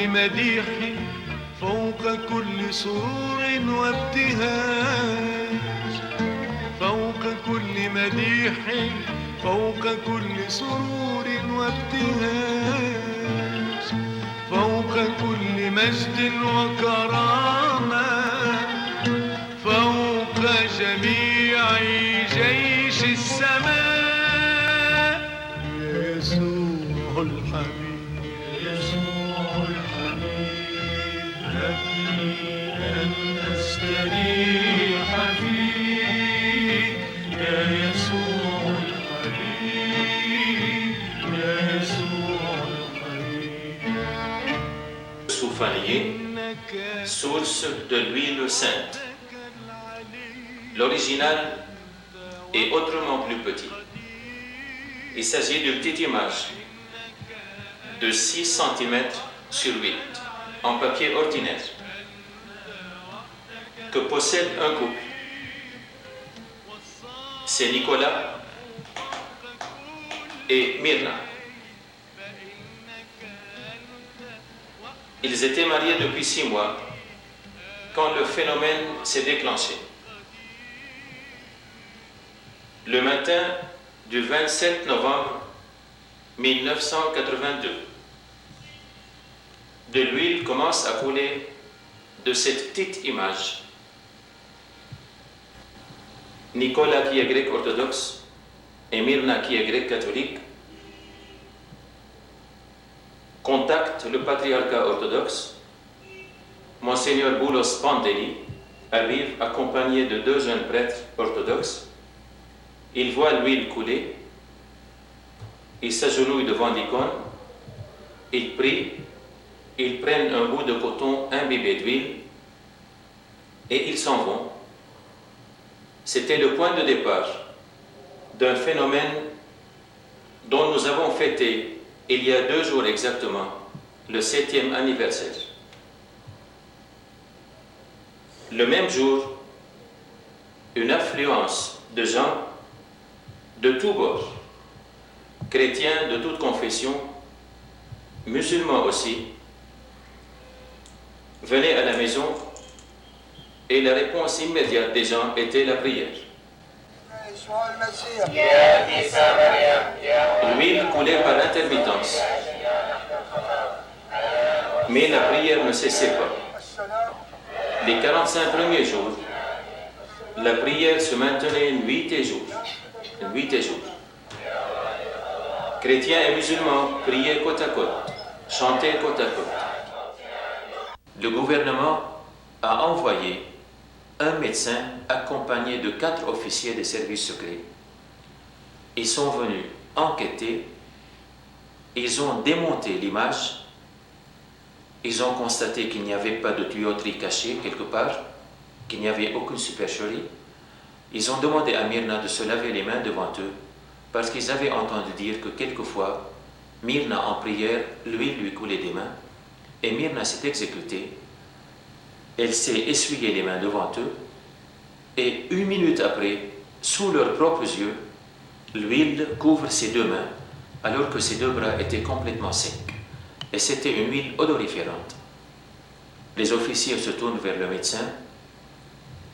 كل مديح فوق كل سرور وابتهاج فوق كل مديح فوق كل سرور وابتهاج فوق كل مجد وكرامة فوق جميع جيش السماء يا يسوع الحبيب يا يسوع الحبيب هبني أن أستريح فيك يا يسوع الحبيب يا يسوع الحبيب. Soufanier, source de l'huile sainte. L'original est autrement plus petit. Il s'agit d'une petite image de 6 cm sur 8 en papier ordinaire que possède un couple. C'est Nicolas et Myrna. Ils étaient mariés depuis 6 mois quand le phénomène s'est déclenché. Le matin du 27 novembre 1982, de l'huile commence à couler de cette petite image. Nicolas, qui est grec orthodoxe, et Myrna, qui est grec catholique, contactent le patriarcat orthodoxe. Monseigneur Boulos Pandeli arrive accompagné de 2 jeunes prêtres orthodoxes. Il voit l'huile couler, il s'agenouille devant l'icône, il prie, ils prennent un bout de coton imbibé d'huile et ils s'en vont. C'était le point de départ d'un phénomène dont nous avons fêté il y a 2 jours exactement le 7e anniversaire. Le même jour, une affluence de gens de tous bords, chrétiens de toute confession, musulmans aussi, venaient à la maison et la réponse immédiate des gens était la prière. L'huile coulait par intermittence, mais la prière ne cessait pas. Les 45 premiers jours, la prière se maintenait nuit et jour. Chrétiens et musulmans priaient côte à côte, chantaient côte à côte. Le gouvernement a envoyé un médecin accompagné de 4 officiers des services secrets. Ils sont venus enquêter, ils ont démonté l'image, ils ont constaté qu'il n'y avait pas de tuyauterie cachée quelque part, qu'il n'y avait aucune supercherie. Ils ont demandé à Myrna de se laver les mains devant eux, parce qu'ils avaient entendu dire que quelquefois, Myrna en prière, l'huile lui coulait des mains, et Myrna s'est exécutée. Elle s'est essuyée les mains devant eux, et 1 minute après, sous leurs propres yeux, l'huile couvre ses 2 mains, alors que ses 2 bras étaient complètement secs. Et c'était une huile odoriférante. Les officiers se tournent vers le médecin.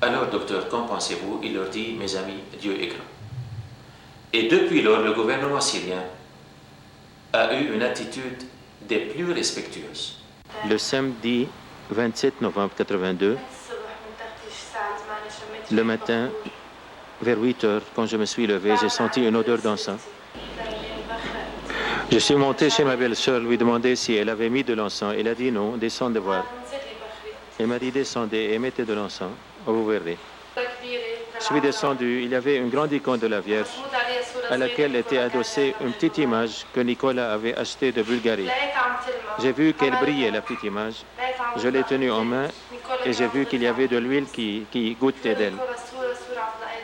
Alors, docteur, qu'en pensez-vous? Il leur dit, mes amis, Dieu est grand. Et depuis lors, le gouvernement syrien a eu une attitude des plus respectueuses. Le samedi 27 novembre 82, le matin, vers 8 heures, quand je me suis levé, j'ai senti une odeur d'encens. Je suis monté chez ma belle-sœur, lui demander si elle avait mis de l'encens. Elle a dit non, descendez voir. Elle m'a dit descendez et mettez de l'encens, vous verrez. Je suis descendu, il y avait une grande icône de la Vierge à laquelle était adossée une petite image que Nicolas avait achetée de Bulgarie. J'ai vu qu'elle brillait, la petite image. Je l'ai tenue en main et j'ai vu qu'il y avait de l'huile qui goûtait d'elle.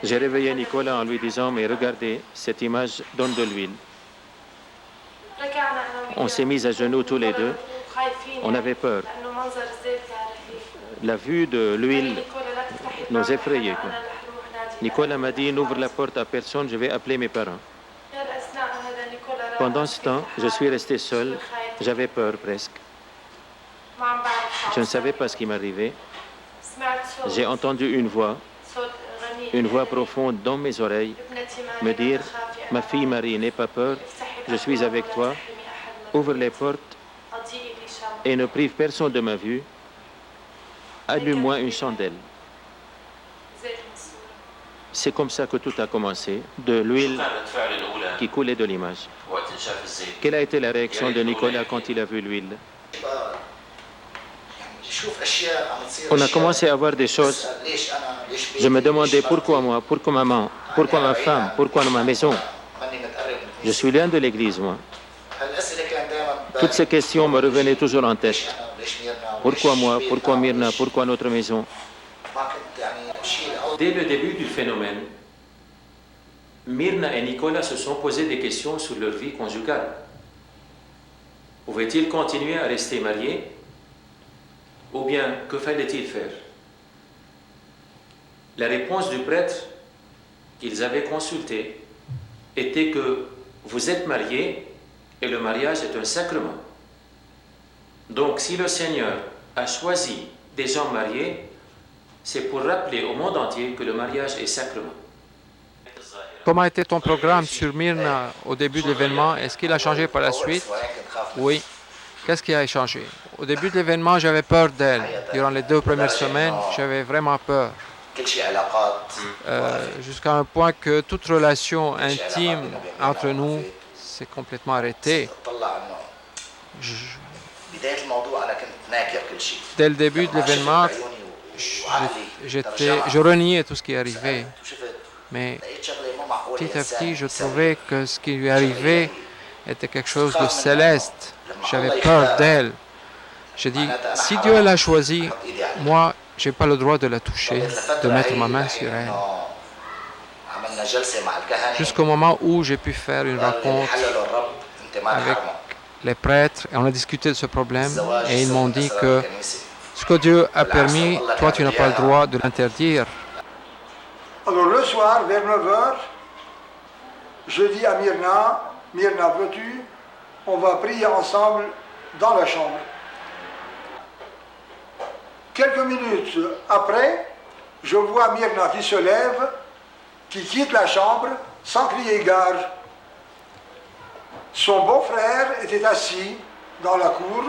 J'ai réveillé Nicolas en lui disant, mais regardez, cette image donne de l'huile. On s'est mis à genoux tous les deux. On avait peur. La vue de l'huile nous effrayait. Nicolas m'a dit, n'ouvre la porte à personne, je vais appeler mes parents. Pendant ce temps, je suis resté seul. J'avais peur presque. Je ne savais pas ce qui m'arrivait. J'ai entendu une voix profonde dans mes oreilles, me dire « Ma fille Marie, n'aie pas peur, je suis avec toi, ouvre les portes et ne prive personne de ma vue, allume-moi une chandelle. » C'est comme ça que tout a commencé, de l'huile qui coulait de l'image. Quelle a été la réaction de Nicolas quand il a vu l'huile? On a commencé à voir des choses. Je me demandais pourquoi moi, pourquoi maman, pourquoi ma femme, pourquoi ma maison. Je suis loin de l'église, moi. Toutes ces questions me revenaient toujours en tête. Pourquoi moi, pourquoi Myrna, pourquoi notre maison? Dès le début du phénomène, Myrna et Nicolas se sont posé des questions sur leur vie conjugale. Pouvaient-ils continuer à rester mariés? Ou bien, que fallait-il faire? La réponse du prêtre qu'ils avaient consulté était que vous êtes mariés et le mariage est un sacrement. Donc, si le Seigneur a choisi des hommes mariés, c'est pour rappeler au monde entier que le mariage est sacrement. Comment était ton programme sur Myrna au début de l'événement? Est-ce qu'il a changé par la suite? Oui. Qu'est-ce qui a changé? Au début de l'événement, j'avais peur d'elle. Durant les 2 premières semaines, j'avais vraiment peur. Jusqu'à un point que toute relation intime entre nous s'est complètement arrêtée. Dès le début de l'événement, je reniais tout ce qui arrivait. Mais petit à petit, je trouvais que ce qui lui arrivait était quelque chose de céleste. J'avais peur d'elle. J'ai dit, si Dieu l'a choisie, moi, je n'ai pas le droit de la toucher, de mettre ma main sur elle. Jusqu'au moment où j'ai pu faire une rencontre avec les prêtres et on a discuté de ce problème et ils m'ont dit que ce que Dieu a permis, toi, tu n'as pas le droit de l'interdire. Alors le soir, vers 9h, je dis à Myrna, Myrna, veux-tu, on va prier ensemble dans la chambre. Quelques minutes après, je vois Myrna qui se lève, qui quitte la chambre sans crier gare. Son beau-frère était assis dans la cour.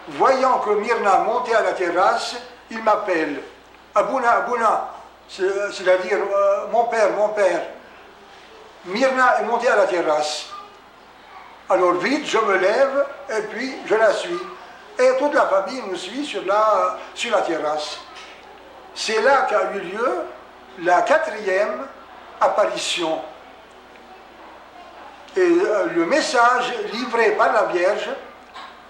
Voyant que Myrna montait à la terrasse, il m'appelle. Abouna, Abouna, c'est-à-dire mon père. Myrna est montée à la terrasse. Alors vite, je me lève et puis je la suis. Et toute la famille nous suit sur la terrasse. C'est là qu'a eu lieu la 4e apparition. Et le message livré par la Vierge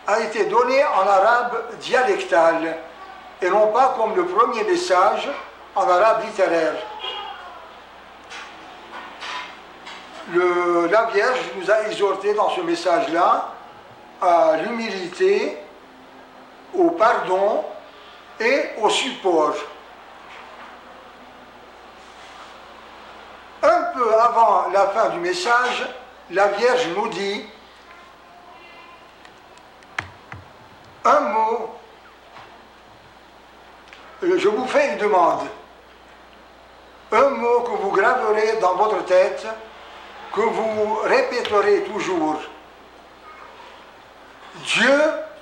a été donné en arabe dialectal et non pas comme le premier message en arabe littéraire. La Vierge nous a exhortés dans ce message-là à l'humilité, au pardon et au support. Un peu avant la fin du message, la Vierge nous dit un mot. Je vous fais une demande. Un mot que vous graverez dans votre tête, que vous répéterez toujours. Dieu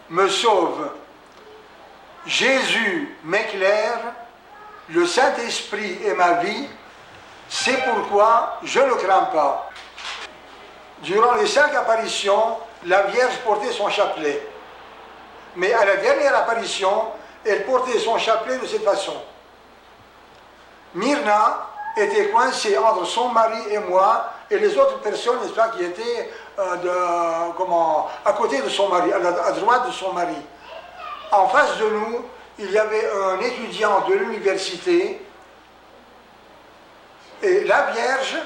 me sauve. Jésus m'éclaire. Le Saint-Esprit est ma vie. C'est pourquoi je ne crains pas. Durant les 5 apparitions, la Vierge portait son chapelet. Mais à la dernière apparition, elle portait son chapelet de cette façon. Myrna était coincée entre son mari et moi et les autres personnes, n'est-ce pas, qui étaient à côté de son mari, à droite de son mari. En face de nous, il y avait un étudiant de l'université et la Vierge,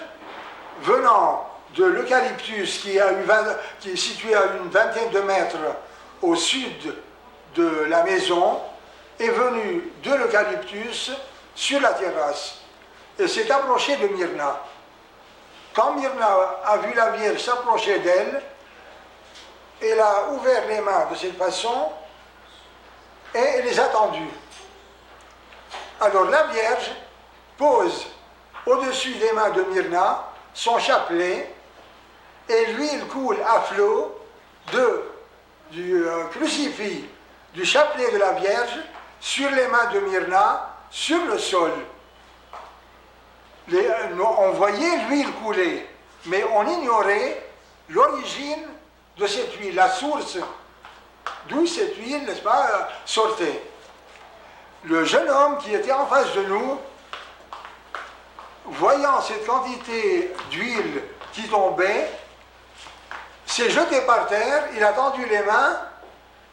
venant de l'eucalyptus qui est situé à une vingtaine de mètres au sud de la maison, est venue de l'eucalyptus sur la terrasse et s'est approchée de Myrna. Quand Myrna a vu la Vierge s'approcher d'elle, elle a ouvert les mains de cette façon et elle les a tendus. Alors la Vierge pose au-dessus des mains de Myrna son chapelet et l'huile coule à flot du crucifix du chapelet de la Vierge sur les mains de Myrna, sur le sol. On voyait l'huile couler, mais on ignorait l'origine de cette huile, la source d'où cette huile, n'est-ce pas, sortait. Le jeune homme qui était en face de nous, voyant cette quantité d'huile qui tombait, s'est jeté par terre, il a tendu les mains,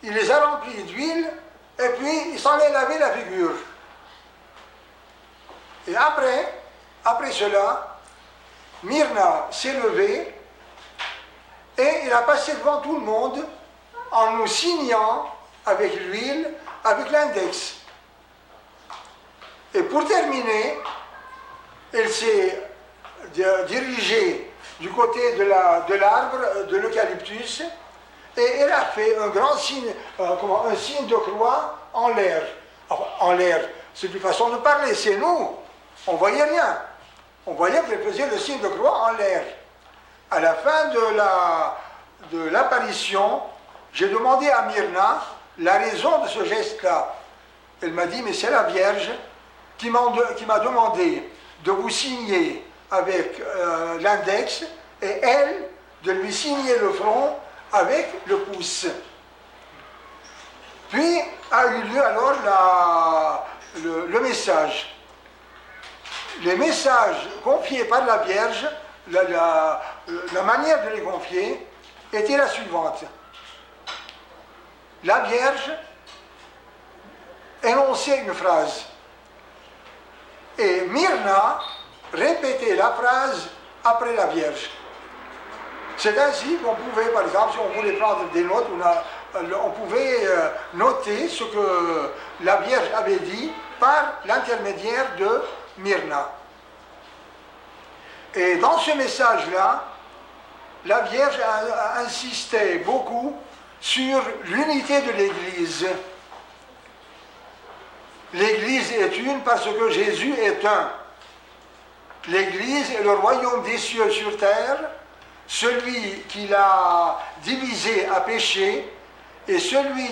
il les a remplies d'huile, et puis il s'en est lavé la figure. Et après cela, Myrna s'est levée, et il a passé devant tout le monde en nous signant avec l'huile, avec l'index. Et pour terminer, elle s'est dirigée du côté de l'arbre, de l'eucalyptus, et elle a fait un grand signe, un signe de croix en l'air. Enfin, en l'air, c'est une façon de parler, c'est nous. On ne voyait rien. On voyait qu'elle faisait le signe de croix en l'air. À la fin de l'apparition, j'ai demandé à Myrna la raison de ce geste-là. Elle m'a dit, mais c'est la Vierge qui m'a demandé de vous signer avec l'index et elle de lui signer le front avec le pouce. Puis a eu lieu alors le message. Les messages confiés par la Vierge, la manière de les confier était la suivante. La Vierge énonçait une phrase et Myrna répétait la phrase après la Vierge. C'est ainsi qu'on pouvait, par exemple, si on voulait prendre des notes, on pouvait noter ce que la Vierge avait dit par l'intermédiaire de Myrna. Et dans ce message-là, la Vierge a insisté beaucoup sur l'unité de l'Église. L'Église est une parce que Jésus est un. L'Église est le royaume des cieux sur terre. Celui qui l'a divisé a péché, et celui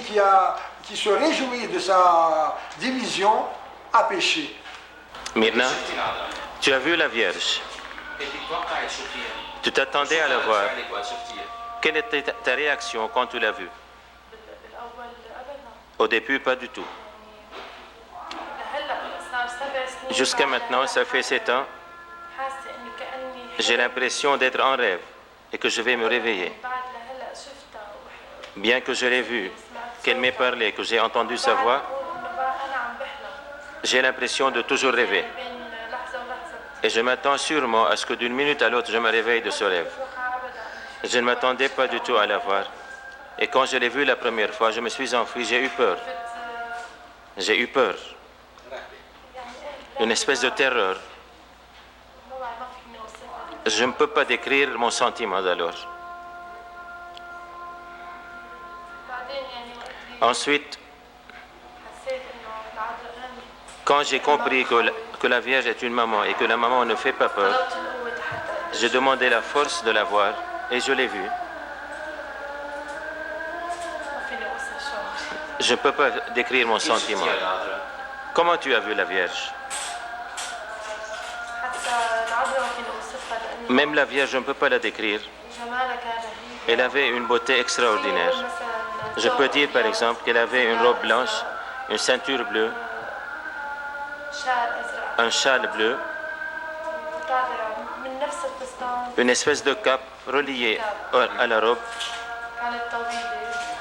qui se réjouit de sa division a péché. Myrna, tu as vu la Vierge. Tu t'attendais à la voir. Quelle était ta réaction quand tu l'as vue? Au début, pas du tout. Jusqu'à maintenant, ça fait 7 ans, j'ai l'impression d'être en rêve et que je vais me réveiller. Bien que je l'ai vue, qu'elle m'ait parlé, que j'ai entendu sa voix, j'ai l'impression de toujours rêver. Et je m'attends sûrement à ce que d'une minute à l'autre, je me réveille de ce rêve. Je ne m'attendais pas du tout à la voir. Et quand je l'ai vue la première fois, je me suis enfui, j'ai eu peur. J'ai eu peur. Une espèce de terreur. Je ne peux pas décrire mon sentiment d'alors. Ensuite, quand j'ai compris que la Vierge est une maman et que la maman ne fait pas peur, j'ai demandé la force de la voir et je l'ai vue. Je ne peux pas décrire mon sentiment. Comment tu as vu la Vierge? Même la Vierge, je ne peux pas la décrire. Elle avait une beauté extraordinaire. Je peux dire par exemple qu'elle avait une robe blanche, une ceinture bleue, un châle bleu, une espèce de cape reliée à la robe.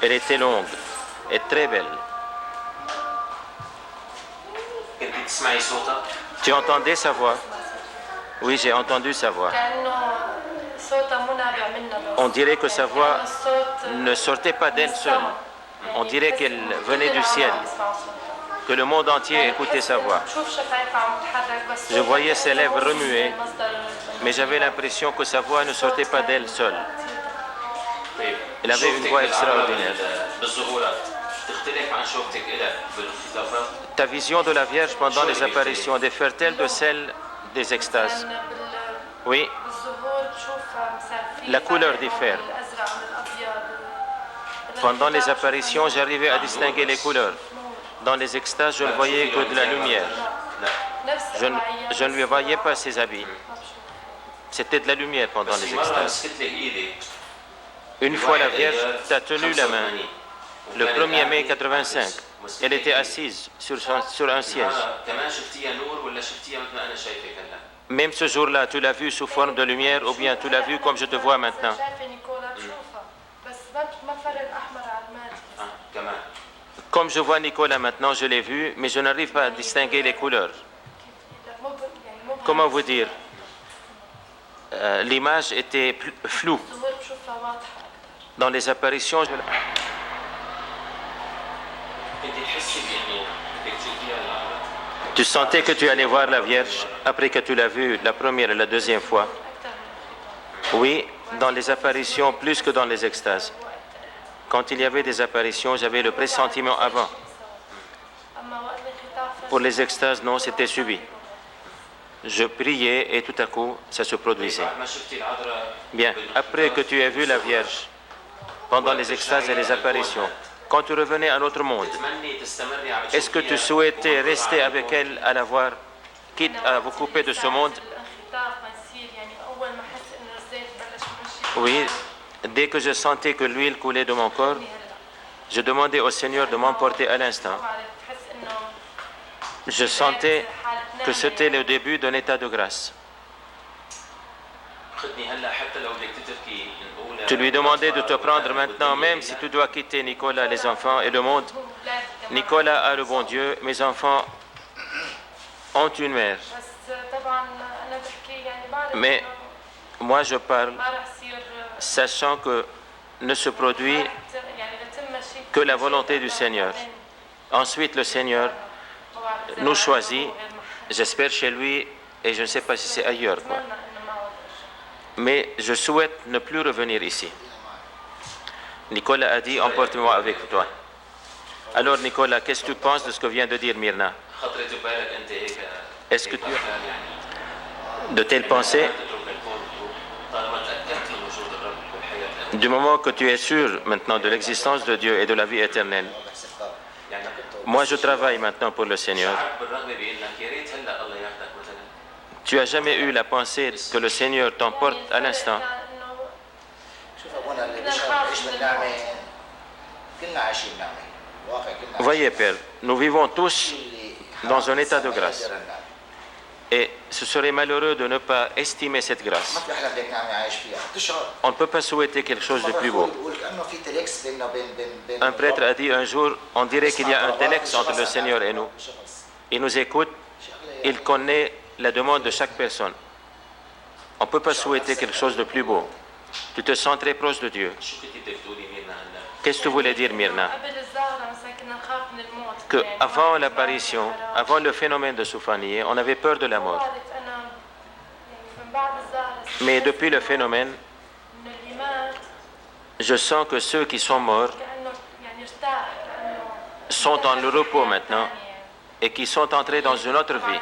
Elle était longue et très belle. Tu entendais sa voix? Oui, j'ai entendu sa voix. On dirait que sa voix ne sortait pas d'elle seule. On dirait qu'elle venait du ciel, que le monde entier écoutait sa voix. Je voyais ses lèvres remuer, mais j'avais l'impression que sa voix ne sortait pas d'elle seule. Elle avait une voix extraordinaire. Ta vision de la Vierge pendant les apparitions diffère-t-elle de celle des extases? Oui, la couleur diffère. Pendant les apparitions, j'arrivais à distinguer les couleurs. Dans les extases, je ne voyais que de la lumière. Je ne lui voyais pas ses habits. C'était de la lumière pendant les extases. Une fois la Vierge t'a tenu la main, le 1er mai 85. Elle était assise sur un siège. Même ce jour-là, tu l'as vue sous forme de lumière ou bien tu l'as vue comme je te vois maintenant? Comme je vois Nicolas maintenant, je l'ai vu, mais je n'arrive pas à distinguer les couleurs. Comment vous dire? L'image était floue. Dans les apparitions, tu sentais que tu allais voir la Vierge après que tu l'as vue la première et la deuxième fois? Oui, dans les apparitions plus que dans les extases. Quand il y avait des apparitions, j'avais le pressentiment avant. Pour les extases, non, c'était subi. Je priais et tout à coup, ça se produisait. Bien, après que tu aies vu la Vierge, pendant les extases et les apparitions, quand tu revenais à notre monde, est-ce que tu souhaitais rester avec elle à la voir, quitte à vous couper de ce monde? Oui, dès que je sentais que l'huile coulait de mon corps, je demandais au Seigneur de m'emporter à l'instant. Je sentais que c'était le début d'un état de grâce. Tu lui demandais de te prendre maintenant, même si tu dois quitter Nicolas, les enfants et le monde. Nicolas a le bon Dieu, mes enfants ont une mère. Mais moi je parle sachant que ne se produit que la volonté du Seigneur. Ensuite, le Seigneur nous choisit, j'espère chez lui, et je ne sais pas si c'est ailleurs, quoi. Mais je souhaite ne plus revenir ici. Nicolas a dit, emporte-moi avec toi. Alors Nicolas, qu'est-ce que tu penses de ce que vient de dire Myrna? Est-ce que tu as de telles pensées? Du moment que tu es sûr maintenant de l'existence de Dieu et de la vie éternelle, moi je travaille maintenant pour le Seigneur. Tu n'as jamais eu la pensée que le Seigneur t'emporte à l'instant? Voyez, Père, nous vivons tous dans un état de grâce. Et ce serait malheureux de ne pas estimer cette grâce. On ne peut pas souhaiter quelque chose de plus beau. Un prêtre a dit un jour, on dirait qu'il y a un téléx entre le Seigneur et nous. Il nous écoute, il connaît la demande de chaque personne. On ne peut pas souhaiter quelque chose de plus beau. Tu te sens très proche de Dieu. Qu'est-ce que tu voulais dire, Myrna? Que avant l'apparition, avant le phénomène de Soufanié, on avait peur de la mort. Mais depuis le phénomène, je sens que ceux qui sont morts sont dans le repos maintenant et qui sont entrés dans une autre vie.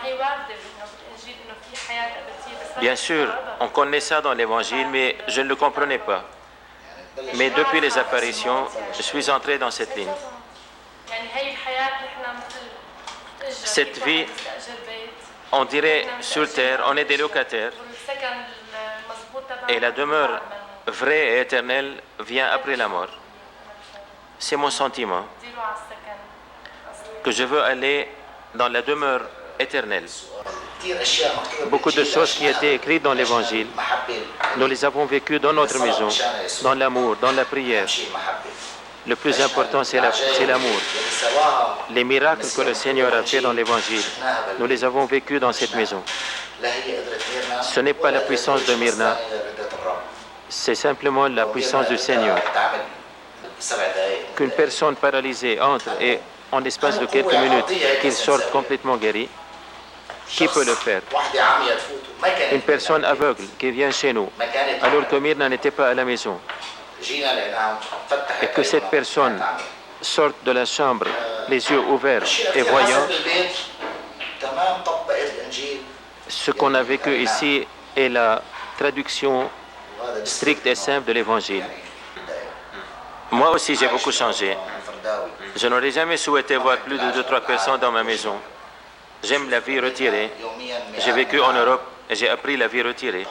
Bien sûr, on connaît ça dans l'Évangile, mais je ne le comprenais pas. Mais depuis les apparitions, je suis entré dans cette ligne. Cette vie, on dirait sur terre, on est des locataires et la demeure vraie et éternelle vient après la mort. C'est mon sentiment que je veux aller dans la demeure éternelle. Beaucoup de choses qui étaient écrites dans l'Évangile, nous les avons vécues dans notre maison, dans l'amour, dans la prière. Le plus important, c'est l'amour. Les miracles que le Seigneur a fait dans l'Évangile, nous les avons vécus dans cette maison. Ce n'est pas la puissance de Myrna, c'est simplement la puissance du Seigneur. Qu'une personne paralysée entre et en l'espace de quelques minutes, qu'il sorte complètement guéri, qui peut le faire? Une personne aveugle qui vient chez nous, alors que Myrna n'était pas à la maison, et que cette personne sorte de la chambre les yeux ouverts et voyant, ce qu'on a vécu ici est la traduction stricte et simple de l'Évangile. Moi aussi, j'ai beaucoup changé. Je n'aurais jamais souhaité voir plus de 2-3 personnes dans ma maison. J'aime la vie retirée. J'ai vécu en Europe et j'ai appris la vie retirée.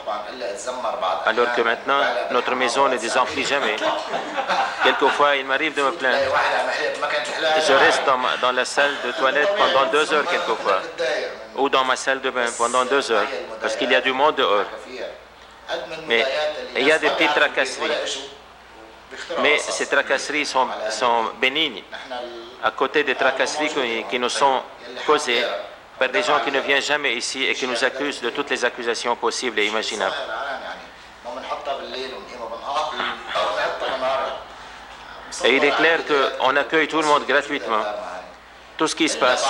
Alors que maintenant, notre maison ne désemplit jamais. Quelquefois, il m'arrive de me plaindre. Je reste dans la salle de toilette pendant 2 heures quelquefois. Ou dans ma salle de bain pendant 2 heures. Parce qu'il y a du monde dehors. Mais il y a des petites tracasseries. Mais ces tracasseries sont bénignes. À côté des tracasseries qui nous sont causées par des gens qui ne viennent jamais ici et qui nous accusent de toutes les accusations possibles et imaginables. Et il est clair qu'on accueille tout le monde gratuitement. Tout ce qui se passe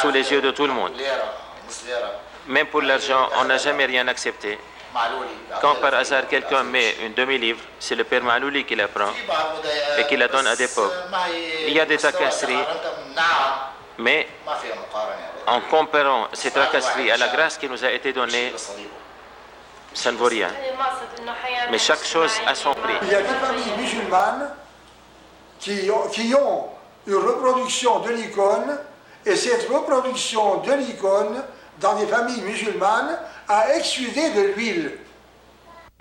sous les yeux de tout le monde. Même pour l'argent, on n'a jamais rien accepté. Quand par hasard quelqu'un met une demi-livre, c'est le père Malouli qui la prend et qui la donne à des pauvres. Il y a des tracasseries, mais en comparant ces tracasseries à la grâce qui nous a été donnée, ça ne vaut rien. Mais chaque chose a son prix. Il y a des familles musulmanes qui ont une reproduction de l'icône, et cette reproduction de l'icône dans des familles musulmanes a exsudé de l'huile.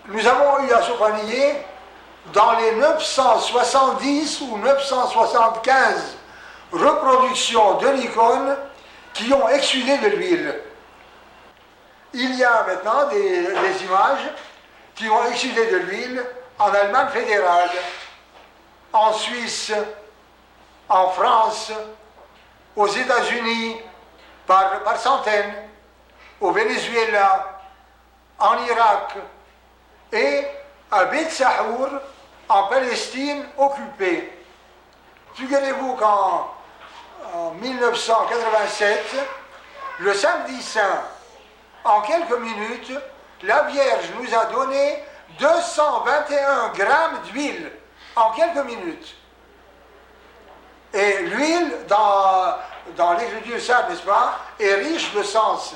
Nous avons eu à Sofanié, dans les 970 ou 975 reproductions de l'icône qui ont exsudé de l'huile. Il y a maintenant des images qui ont exsudé de l'huile en Allemagne fédérale, en Suisse, en France, aux États-Unis, par centaines, au Venezuela, en Irak et à Beit Sahour, en Palestine occupée. Figurez-vous qu'en 1987, le samedi saint, en quelques minutes, la Vierge nous a donné 221 grammes d'huile en quelques minutes. Et l'huile, dans l'écriture sainte, n'est-ce pas, est riche de sens.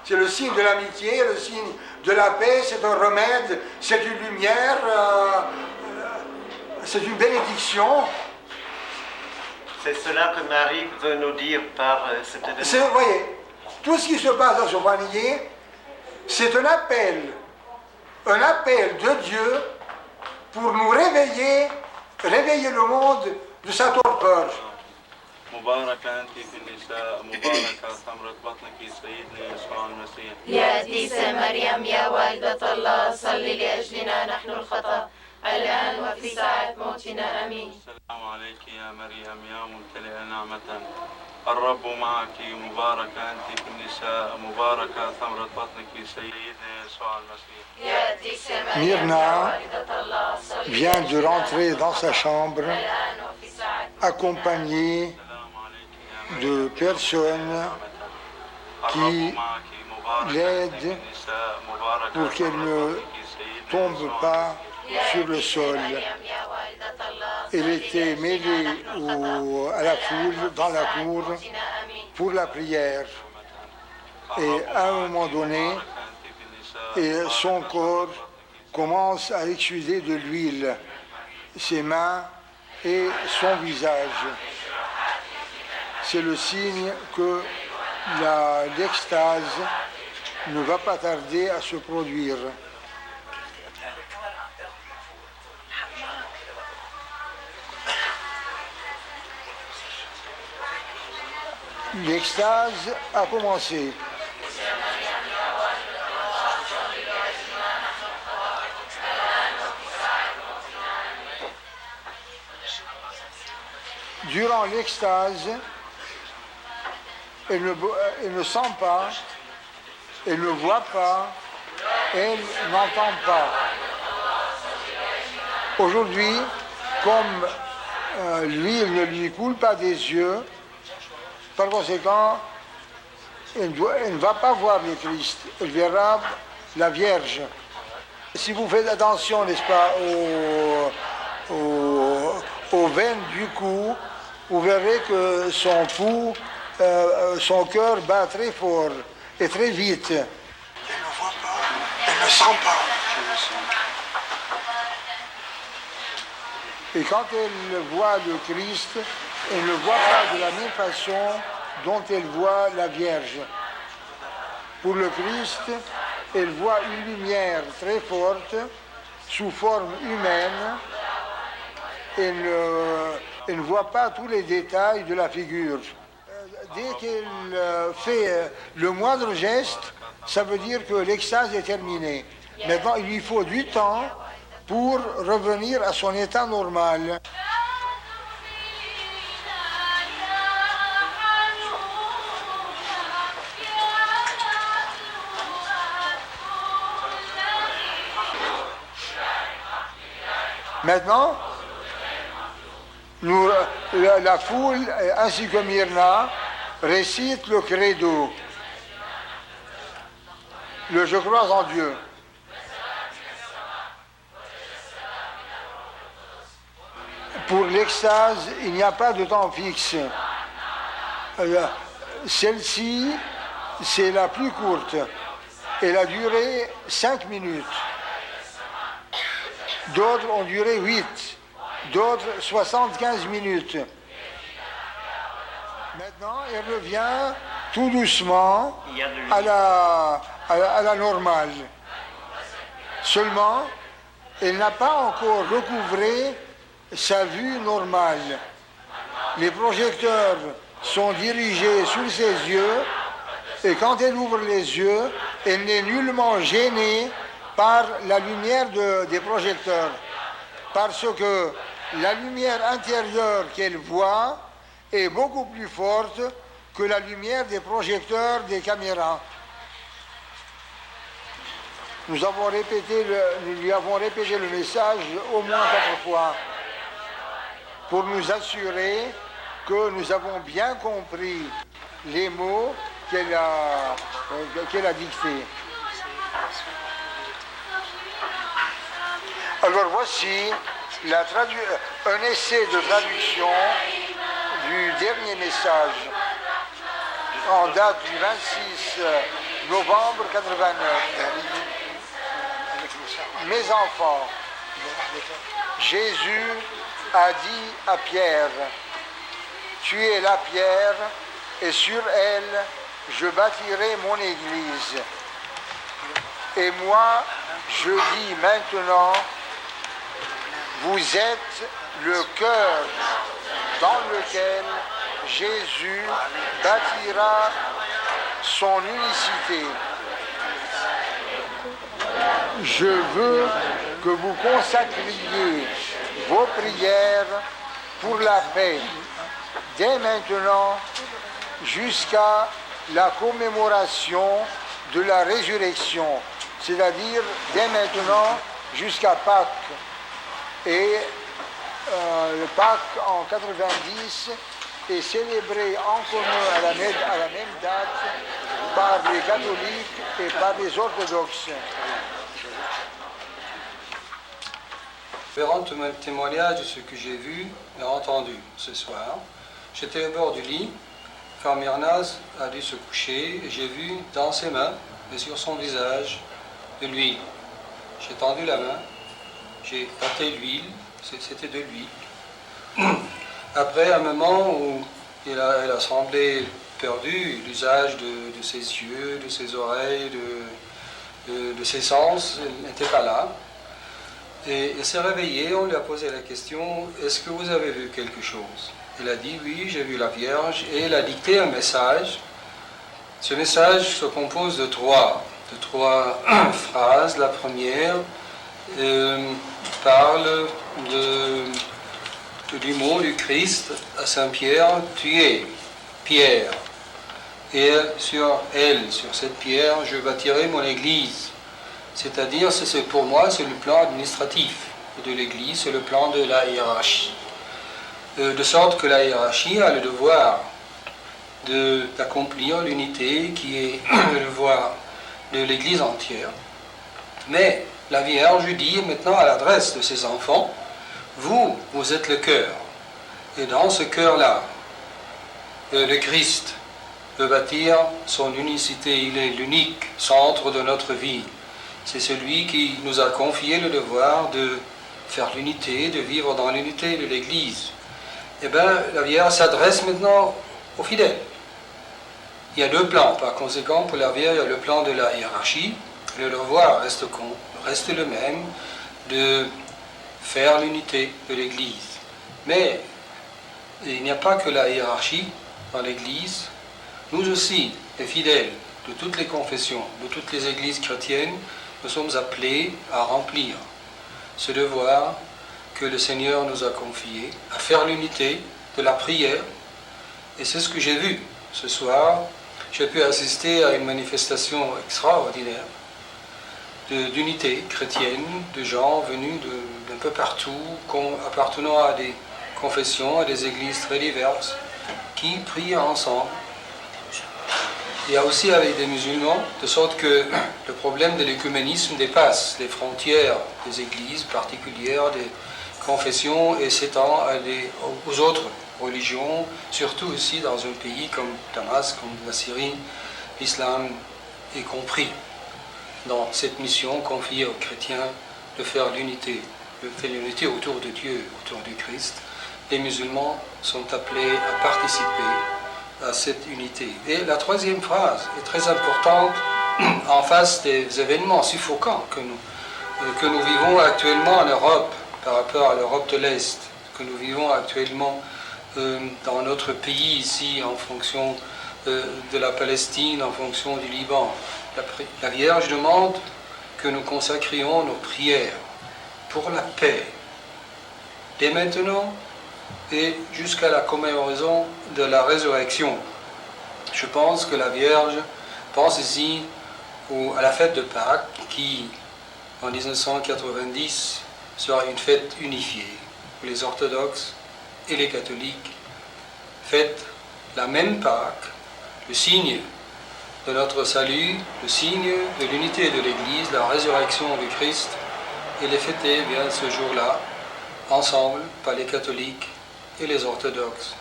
C'est le signe de l'amitié, le signe de la paix, c'est un remède, c'est une lumière, c'est une bénédiction. C'est cela que Marie veut nous dire par cette événement. Vous voyez, tout ce qui se passe à Sofanié, c'est un appel de Dieu pour nous réveiller le monde de sa torpeur. مباركة أنت في النساء مباركة ثمرة بطنك سيدنا يسوع المسيح. يا قديسة مريم يا والدة الله صلي لأجلنا نحن الخطأ الآن وفي ساعة موتنا آمين. السلام عليك يا مريم يا ممتلئة نعمة الرب معك مباركة أنت في النساء مباركة ثمرة بطنك سيدنا يسوع المسيح. يا قديسة مريم Myrna يا والدة الله صلي vient de rentrer dans sa chambre الآن وفي ساعة accompagnée de personnes qui l'aident pour qu'elle ne tombe pas sur le sol. Elle était mêlée à la foule dans la cour pour la prière. Et à un moment donné, son corps commence à exsuder de l'huile, ses mains et son visage. C'est le signe que l'extase ne va pas tarder à se produire. L'extase a commencé. Durant l'extase, elle ne sent pas, elle ne voit pas, elle n'entend pas. Aujourd'hui, comme l'huile ne lui coule pas des yeux, par conséquent, elle ne va pas voir le Christ, elle verra la Vierge. Si vous faites attention, n'est-ce pas, aux veines du cou, vous verrez que son pouls, son cœur bat très fort et très vite. Elle ne voit pas, elle ne sent pas. Et quand elle voit le Christ, elle ne le voit pas de la même façon dont elle voit la Vierge. Pour le Christ, elle voit une lumière très forte, sous forme humaine. Elle ne voit pas tous les détails de la figure. Dès qu'elle fait le moindre geste, ça veut dire que l'extase est terminée. Maintenant, il lui faut du temps pour revenir à son état normal. Maintenant, la foule, ainsi que Myrna, récite le credo. Le je crois en Dieu. Pour l'extase, il n'y a pas de temps fixe. Celle-ci, c'est la plus courte. Elle a duré 5 minutes. D'autres ont duré 8. D'autres 75 minutes. Maintenant, elle revient tout doucement à la normale. Seulement, elle n'a pas encore recouvré sa vue normale. Les projecteurs sont dirigés sur ses yeux et quand elle ouvre les yeux, elle n'est nullement gênée par la lumière des projecteurs. Parce que la lumière intérieure qu'elle voit est beaucoup plus forte que la lumière des projecteurs des caméras. Nous lui avons répété le message au moins 4 fois pour nous assurer que nous avons bien compris les mots qu'elle a dictés. Alors voici un essai de traduction du dernier message en date du 26 novembre 89. Mes enfants, Jésus a dit à Pierre, tu es la pierre et sur elle je bâtirai mon église. Et moi, je dis maintenant, vous êtes le cœur dans lequel Jésus bâtira son unicité. Je veux que vous consacriez vos prières pour la paix, dès maintenant jusqu'à la commémoration de la résurrection, c'est-à-dire dès maintenant jusqu'à Pâques. Et le Pâques en 90 est célébré en commun à la même date par les catholiques et par les orthodoxes. Je vais rendre témoignage de ce que j'ai vu et entendu ce soir. J'étais au bord du lit, quand Myrna a dû se coucher, et j'ai vu dans ses mains et sur son visage de l'huile. J'ai tendu la main, j'ai tâté l'huile, c'était de l'huile. Après un moment où elle a semblé perdu l'usage de ses yeux, de ses oreilles, de ses sens, elle n'était pas là. Et elle s'est réveillée, on lui a posé la question, est-ce que vous avez vu quelque chose? Elle a dit, oui, j'ai vu la Vierge, et elle a dicté un message. Ce message se compose de trois phrases. La première parle du mot du Christ à Saint-Pierre, tu es pierre. Et sur cette pierre, je bâtirai mon église. C'est-à-dire, pour moi, c'est le plan administratif de l'église, c'est le plan de la hiérarchie. De sorte que la hiérarchie a le devoir d'accomplir l'unité qui est le devoir de l'église entière. Mais la Vierge dit maintenant à l'adresse de ses enfants, vous êtes le cœur. Et dans ce cœur-là, le Christ veut bâtir son unicité. Il est l'unique centre de notre vie. C'est celui qui nous a confié le devoir de faire l'unité, de vivre dans l'unité de l'Église. Eh bien, la Vierge s'adresse maintenant aux fidèles. Il y a deux plans. Par conséquent, pour la Vierge, il y a le plan de la hiérarchie. Le devoir reste le même, de faire l'unité de l'Église. Mais il n'y a pas que la hiérarchie dans l'Église. Nous aussi, les fidèles de toutes les confessions, de toutes les églises chrétiennes, nous sommes appelés à remplir ce devoir que le Seigneur nous a confié, à faire l'unité de la prière. Et c'est ce que j'ai vu ce soir. J'ai pu assister à une manifestation extraordinaire d'unité chrétienne, de gens venus d'un peu partout, appartenant à des confessions, à des églises très diverses, qui prient ensemble. Il y a aussi avec des musulmans, de sorte que le problème de l'écuménisme dépasse les frontières des églises particulières, des confessions, et s'étend aux autres religions, surtout aussi dans un pays comme Damas, comme la Syrie, l'islam est compris dans cette mission confiée aux chrétiens de faire l'unité autour de Dieu, autour du Christ. Les musulmans sont appelés à participer à cette unité. Et la troisième phrase est très importante en face des événements suffocants que nous vivons actuellement en Europe, par rapport à l'Europe de l'Est, que nous vivons actuellement dans notre pays ici, en fonction de la Palestine, en fonction du Liban. La Vierge demande que nous consacrions nos prières pour la paix, dès maintenant et jusqu'à la commémoration de la résurrection. Je pense que la Vierge pense ici à la fête de Pâques qui, en 1990, sera une fête unifiée, où les orthodoxes et les catholiques fêtent la même Pâques, le signe de notre salut, le signe de l'unité de l'Église, la résurrection du Christ, et les fêter bien ce jour-là, ensemble, par les catholiques et les orthodoxes.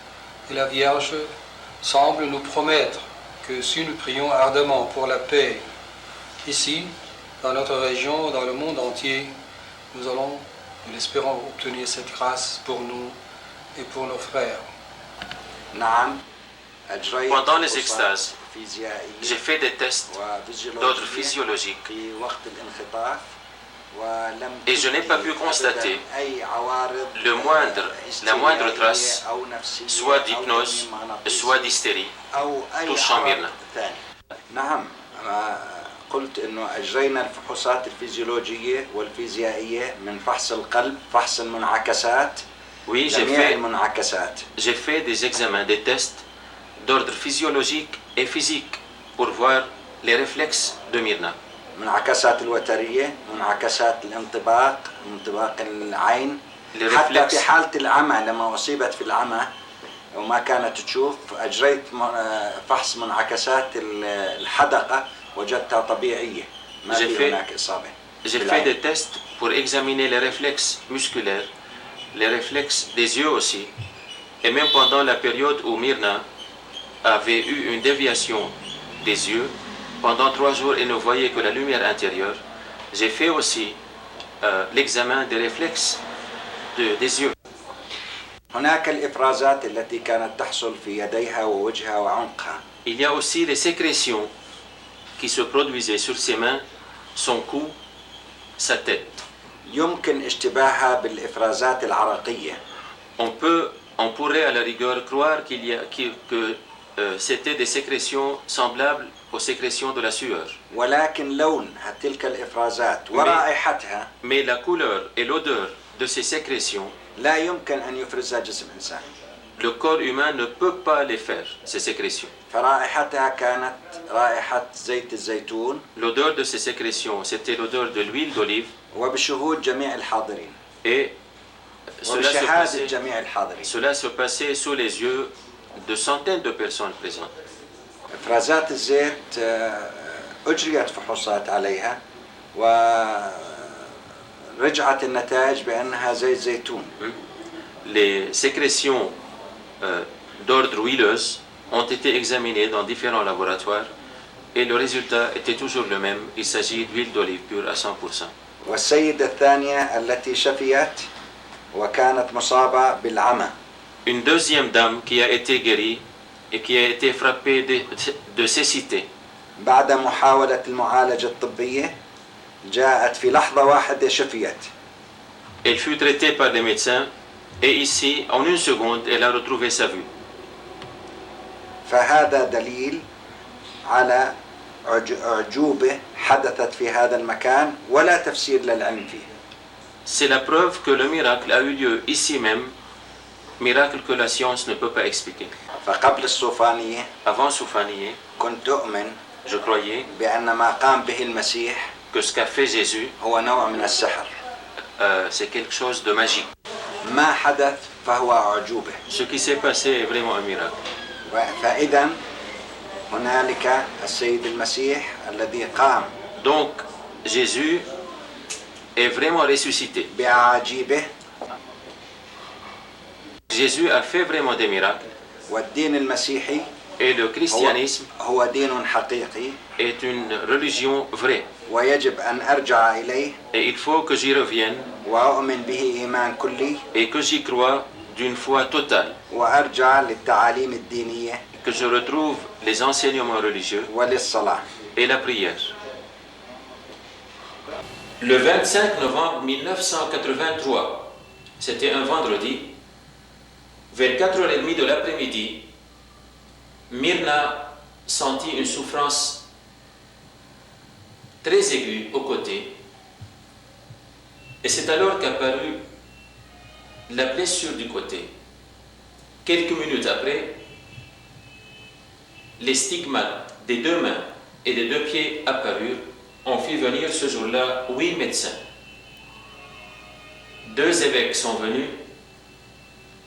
Et la Vierge semble nous promettre que si nous prions ardemment pour la paix, ici, dans notre région, dans le monde entier, nous allons, nous l'espérons, obtenir cette grâce pour nous et pour nos frères. Pendant les extases, j'ai fait des tests d'ordre physiologique et je n'ai pas pu constater la moindre trace, soit d'hypnose, soit d'hystérie, touchant Myrna. قلت انه اجرينا الفحوصات الفيزيولوجيه والفيزيائيه من فحص القلب، فحص المنعكسات. Oui, j'ai fait des examens, des tests d'ordre physiologique et physique pour voir les réflexes de Myrna. منعكسات الوتريه، منعكسات الانطباق، انطباق العين، حتى في حاله العمى لما اصيبت في العمى وما كانت تشوف اجريت فحص منعكسات الحدقه وجدتها طبيعيه ما في هناك اصابه. J'ai fait des tests pour examiner les réflexes musculaires, les réflexes des yeux aussi, et même pendant la période où Myrna avait eu une déviation des yeux, pendant 3 jours et ne voyait que la lumière intérieure, j'ai fait aussi l'examen des réflexes des yeux. هناك الإفرازات التي كانت تحصل في يديها ووجهها وعنقها. Il y a aussi les sécrétions qui se produisaient sur ses mains, son cou, sa tête. يمكن اشتباهها بالإفرازات العرقية. On pourrait à la rigueur croire que c'était des sécrétions semblables aux sécrétions de la sueur. ولكن لون تلك الإفرازات ورائحتها. Mais la couleur et l'odeur de ces sécrétions, لا يمكن أن يفرزها جسم إنسان. Le corps humain ne peut pas les faire, ces sécrétions. فرائحتها كانت رائحة زيت الزيتون. L'odeur de ces sécrétions, c'était l'odeur de l'huile d'olive. وبشهود جميع الحاضرين. Et وبشهادة جميع الحاضرين. Cela se passait sous les yeux de centaines de personnes présentes. إفرازات الزيت أجريت فحوصات عليها ورجعت النتائج بأنها زيت زيتون. les sécrétions d'ordre huileuse ont été examinées dans différents laboratoires et le résultat était toujours le même. Il s'agit d'huile d'olive pure à 100%. والسيدة الثانية التي شفيت وكانت مصابة بالعمى. Une deuxième dame qui a été guérie et qui a été frappée de cécité. بعد محاولة المعالجة الطبية جاءت في لحظة واحدة شفيت. Elle fut traitée par les médecins et ici, en une seconde, elle a retrouvé sa vue. فهذا دليل على أعجوبة حدثت في هذا المكان ولا تفسير للعلم فيه. C'est la preuve que le miracle a eu lieu ici même, miracle que la science ne peut pas expliquer. فقبل الصوفانية Avant Soufanié, كنت أؤمن je croyais بأن ما قام به المسيح que ce qu'a fait Jésus, هو نوع من السحر. c'est quelque chose de magique. ما حدث فهو أعجوبة. Ce qui s'est passé est vraiment un miracle. فإذا هنالك السيد المسيح الذي قام Donc, Jésus est vraiment ressuscité. بأعاجيبه. Jésus a fait vraiment des miracles. والدين المسيحي Et le christianisme هو دين حقيقي. est une religion vraie. ويجب أن أرجع إليه. Et il faut que j'y revienne. وأؤمن به إيمان كلي. Et que j'y croie d'une foi totale. وأرجع للتعاليم الدينية. Que je retrouve les enseignements religieux وللصلاة. et la prière. Le 25 novembre 1983, c'était un vendredi, vers 4h30 de l'après-midi, Myrna sentit une souffrance très aiguë au côté. Et c'est alors qu'apparut la blessure du côté. Quelques minutes après, les stigmates des deux mains et des deux pieds apparurent. On fit venir ce jour-là 8 médecins. 2 évêques sont venus,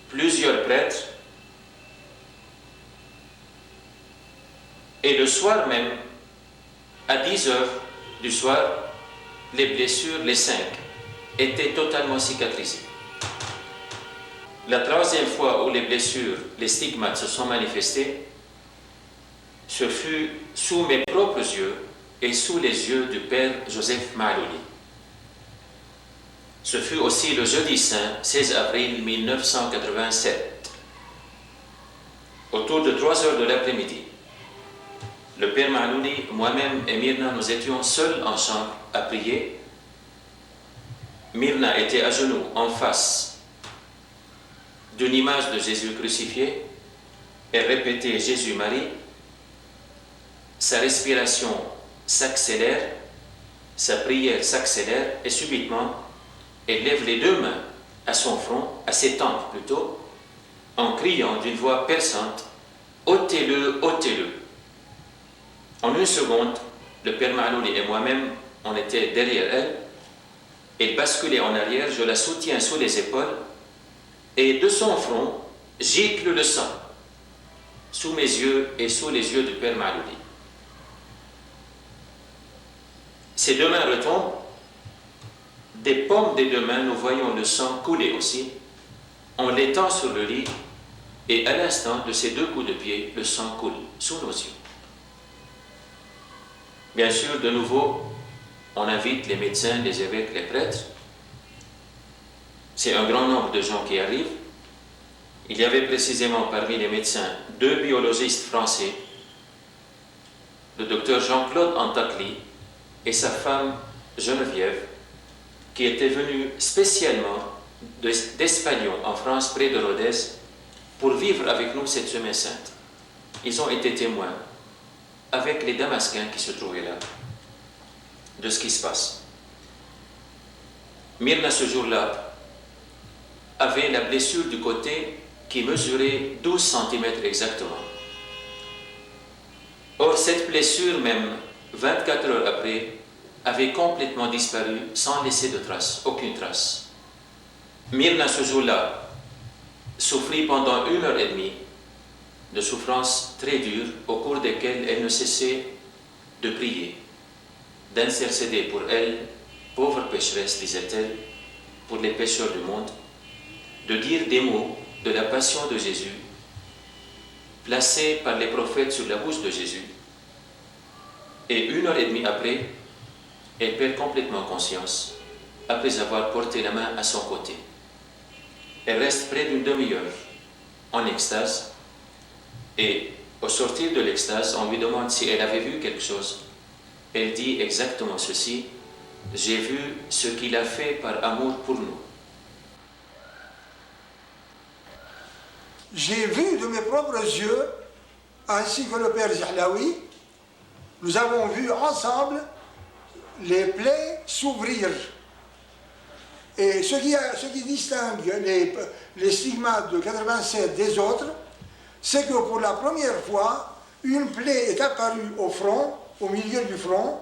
plusieurs prêtres, et le soir même, à 10h du soir, les blessures, les 5, étaient totalement cicatrisées. La troisième fois où les blessures, les stigmates se sont manifestés, ce fut sous mes propres yeux et sous les yeux du père Joseph Malouli. Ce fut aussi le jeudi saint, 16 avril 1987. Autour de 3h de l'après-midi, le père Malouli, moi-même et Myrna, nous étions seuls en chambre à prier. Myrna était à genoux en face d'une image de Jésus crucifié. Elle répétait Jésus-Marie. Sa respiration s'accélère, sa prière s'accélère et subitement, elle lève les deux mains à son front, à ses tempes plutôt, en criant d'une voix perçante, « Ôtez-le, ôtez-le ». En une seconde, le père Malouli et moi-même, on était derrière elle. Elle basculait en arrière, je la soutiens sous les épaules et de son front, gicle le sang sous mes yeux et sous les yeux du père Malouli. Ses deux mains retombent, des paumes des deux mains, nous voyons le sang couler aussi. On l'étend sur le lit et à l'instant de ces 2 coups de pied, le sang coule sous nos yeux. Bien sûr, de nouveau, on invite les médecins, les évêques, les prêtres. C'est un grand nombre de gens qui arrivent. Il y avait précisément parmi les médecins 2 biologistes français, le docteur Jean-Claude Antacli et sa femme Geneviève, qui étaient venus spécialement d'Espagnon en France, près de Rodez, pour vivre avec nous cette semaine sainte. Ils ont été témoins, avec les Damascains qui se trouvaient là, de ce qui se passe. Myrna, ce jour-là, avait la blessure du côté qui mesurait 12 cm exactement. Or, cette blessure, même 24 heures après, avait complètement disparu sans laisser de traces, aucune trace. Myrna, ce jour-là, souffrit pendant 1h30 de souffrances très dures au cours desquelles elle ne cessait de prier, d'intercéder pour elle, pauvre pécheresse, disait-elle, pour les pécheurs du monde. de dire des mots de la passion de Jésus, placés par les prophètes sur la bouche de Jésus. Et 1h30 après, elle perd complètement conscience, après avoir porté la main à son côté. Elle reste près d'une demi-heure, en extase, et au sortir de l'extase, on lui demande si elle avait vu quelque chose. Elle dit exactement ceci: j'ai vu ce qu'il a fait par amour pour nous. J'ai vu de mes propres yeux, ainsi que le père Zihlaoui, nous avons vu ensemble les plaies s'ouvrir. Et ce qui distingue les stigmates de 87 des autres, c'est que pour la première fois, une plaie est apparue au front, au milieu du front.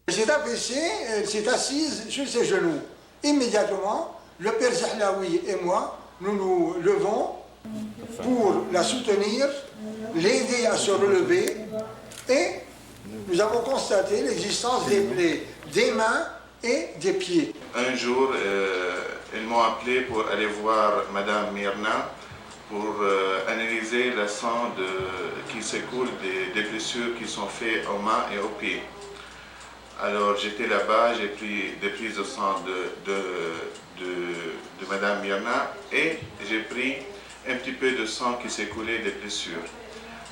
Elle s'est abaissée, elle s'est assise sur ses genoux. Immédiatement, le père Zihlaoui et moi, nous nous levons pour la soutenir, l'aider à se relever, et nous avons constaté l'existence des plaies, des mains et des pieds. Un jour, ils m'ont appelé pour aller voir Madame Myrna pour analyser le sang qui s'écoule des blessures qui sont faites aux mains et aux pieds. Alors j'étais là-bas, j'ai pris des prises de sang de Madame Myrna et j'ai pris un petit peu de sang qui s'écoulait des blessures.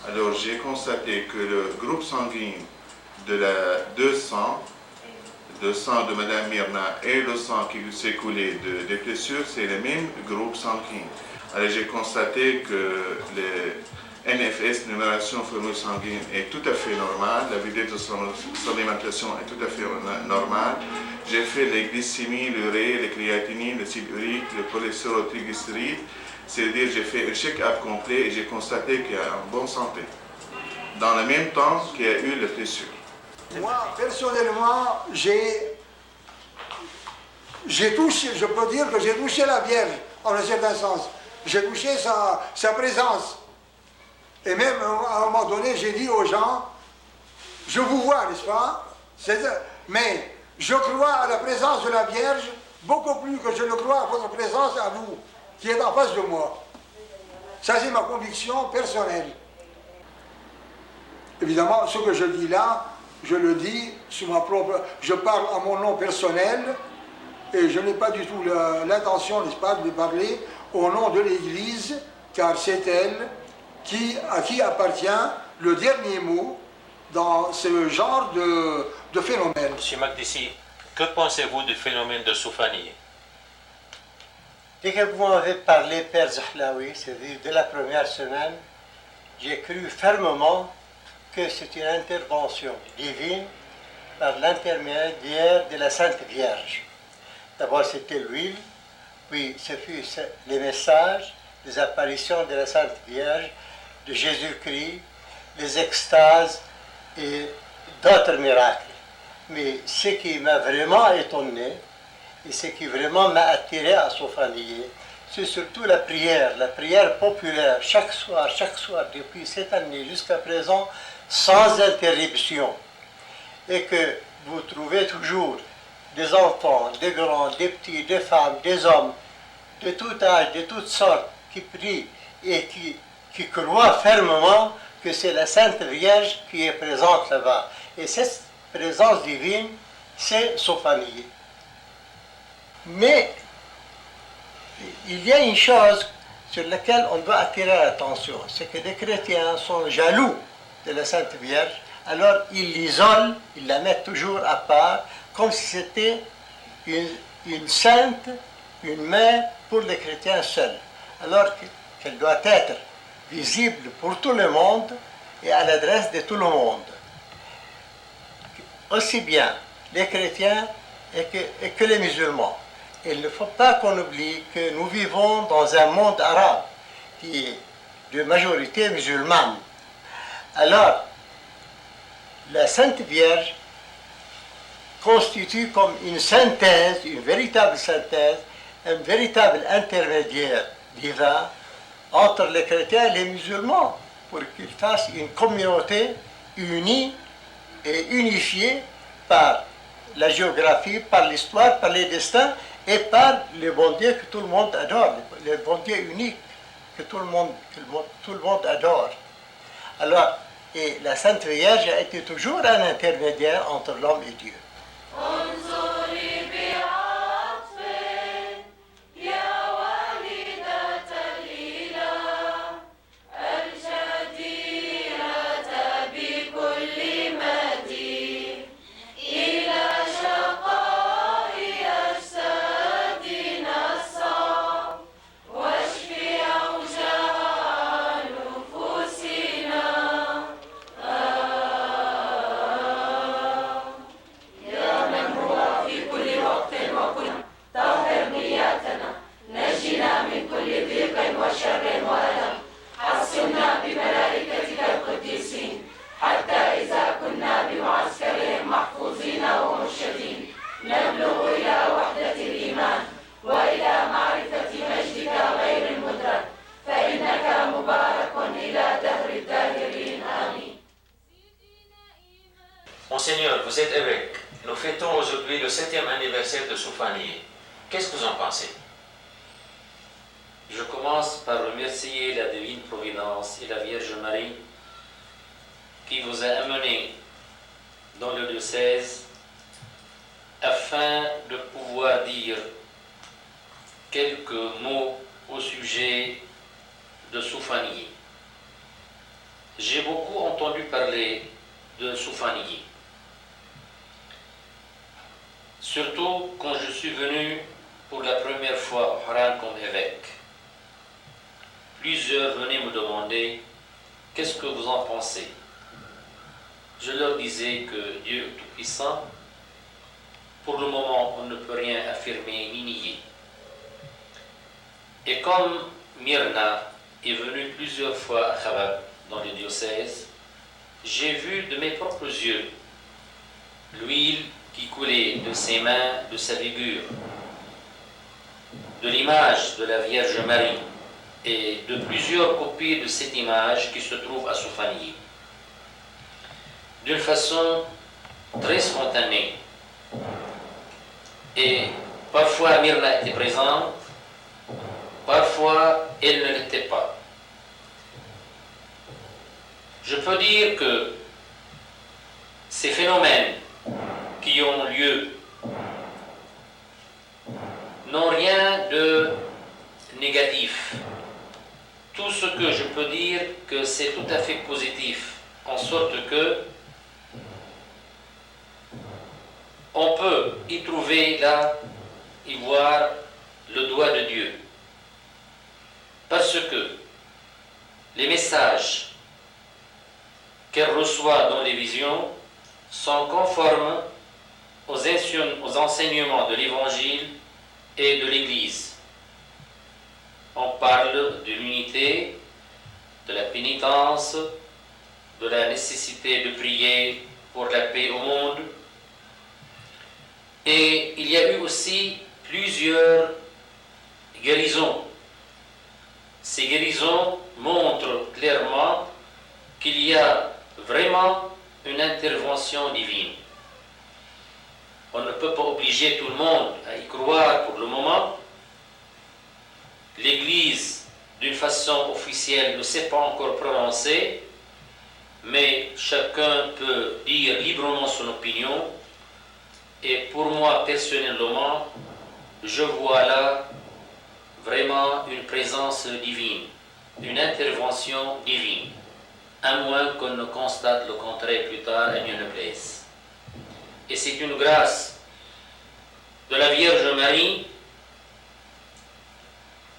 Alors j'ai constaté que le groupe sanguin de sang de Madame Myrna et le sang qui s'écoulait des blessures, c'est le même groupe sanguin. Alors j'ai constaté que le NFS, numération formule sanguine, est tout à fait normale, la vitesse de son alimentation est tout à fait normale. J'ai fait les glycémies, l'urée, les créatinines, le site urique, le cholestérol, triglycérides. C'est-à-dire j'ai fait un check-up complet et j'ai constaté qu'il y a une bonne santé. Dans le même temps qu'il y a eu les blessures. Moi, personnellement, j'ai touché, je peux dire que j'ai touché la Vierge, en un certain sens. J'ai touché sa présence. Et même, à un moment donné, j'ai dit aux gens, je vous vois, n'est-ce pas? Mais je crois à la présence de la Vierge beaucoup plus que je ne crois à votre présence à vous, qui êtes en face de moi. Ça, c'est ma conviction personnelle. Évidemment, ce que je dis là, je le dis sous ma propre... Je parle à mon nom personnel et je n'ai pas du tout l'intention, n'est-ce pas, de parler au nom de l'Église, car c'est elle à qui appartient le dernier mot dans ce genre de phénomène. Monsieur Makdissi, que pensez-vous du phénomène de Soufani? Dès que vous m'avez parlé, Père Zihlaoui, c'est-à-dire de la première semaine, j'ai cru fermement que c'est une intervention divine par l'intermédiaire de la Sainte Vierge. D'abord c'était l'huile, puis ce fut les messages, les apparitions de la Sainte Vierge, de Jésus-Christ, les extases et d'autres miracles. Mais ce qui m'a vraiment étonné, et ce qui vraiment m'a attiré à Soufanié, c'est surtout la prière populaire, chaque soir, depuis cette année jusqu'à présent, sans interruption. Et que vous trouvez toujours des enfants, des grands, des petits, des femmes, des hommes, de tout âge, de toutes sortes, qui prient et qui croient fermement que c'est la Sainte Vierge qui est présente là-bas. Et cette présence divine, c'est Soufanié. Mais il y a une chose sur laquelle on doit attirer l'attention, c'est que les chrétiens sont jaloux de la Sainte Vierge, alors ils l'isolent, ils la mettent toujours à part, comme si c'était une sainte, une mère pour les chrétiens seuls, alors qu'elle doit être visible pour tout le monde et à l'adresse de tout le monde. Aussi bien les chrétiens que les musulmans. Il ne faut pas qu'on oublie que nous vivons dans un monde arabe qui est de majorité musulmane. Alors, la Sainte Vierge constitue comme une synthèse, une véritable synthèse, un véritable intermédiaire divin entre les chrétiens et les musulmans pour qu'ils fassent une communauté unie et unifiée par la géographie, par l'histoire, par les destins et par le bon Dieu que tout le monde adore, le bon Dieu unique que tout le monde adore. Alors, et la Sainte Vierge a été toujours un intermédiaire entre l'homme et Dieu. Monseigneur, vous êtes évêque. Nous fêtons aujourd'hui le 7e anniversaire de Soufanié. Qu'est-ce que vous en pensez? Je commence par remercier la Divine Providence et la Vierge Marie qui vous a amené dans le diocèse afin de pouvoir dire quelques mots au sujet de Soufanié. J'ai beaucoup entendu parler de Soufanié, surtout quand je suis venu pour la première fois au Haran comme évêque. Plusieurs venaient me demander « Qu'est-ce que vous en pensez ?» Je leur disais que Dieu est tout-puissant. Pour le moment, on ne peut rien affirmer ni nier. Et comme Myrna est venue plusieurs fois à Chabad dans le diocèse, j'ai vu de mes propres yeux l'huile qui coulait de ses mains, de sa figure, de l'image de la Vierge Marie et de plusieurs copies de cette image qui se trouve à Soufanié. D'une façon très spontanée. Et parfois Myrna était présente, parfois elle ne l'était pas. Je peux dire que ces phénomènes qui ont lieu n'ont rien de négatif. Tout ce que je peux dire que c'est tout à fait positif, en sorte que on peut y trouver là, y voir le doigt de Dieu. Parce que les messages qu'elle reçoit dans les visions sont conformes aux enseignements de l'Évangile et de l'Église. On parle de l'unité, de la pénitence, de la nécessité de prier pour la paix au monde. Et il y a eu aussi plusieurs guérisons. Ces guérisons montrent clairement qu'il y a vraiment une intervention divine. On ne peut pas obliger tout le monde à y croire pour le moment. L'Église, d'une façon officielle, ne s'est pas encore prononcée, mais chacun peut dire librement son opinion. Et pour moi, personnellement, je vois là vraiment une présence divine, une intervention divine, à moins qu'on ne constate le contraire plus tard, à Dieu ne plaise. Et c'est une grâce de la Vierge Marie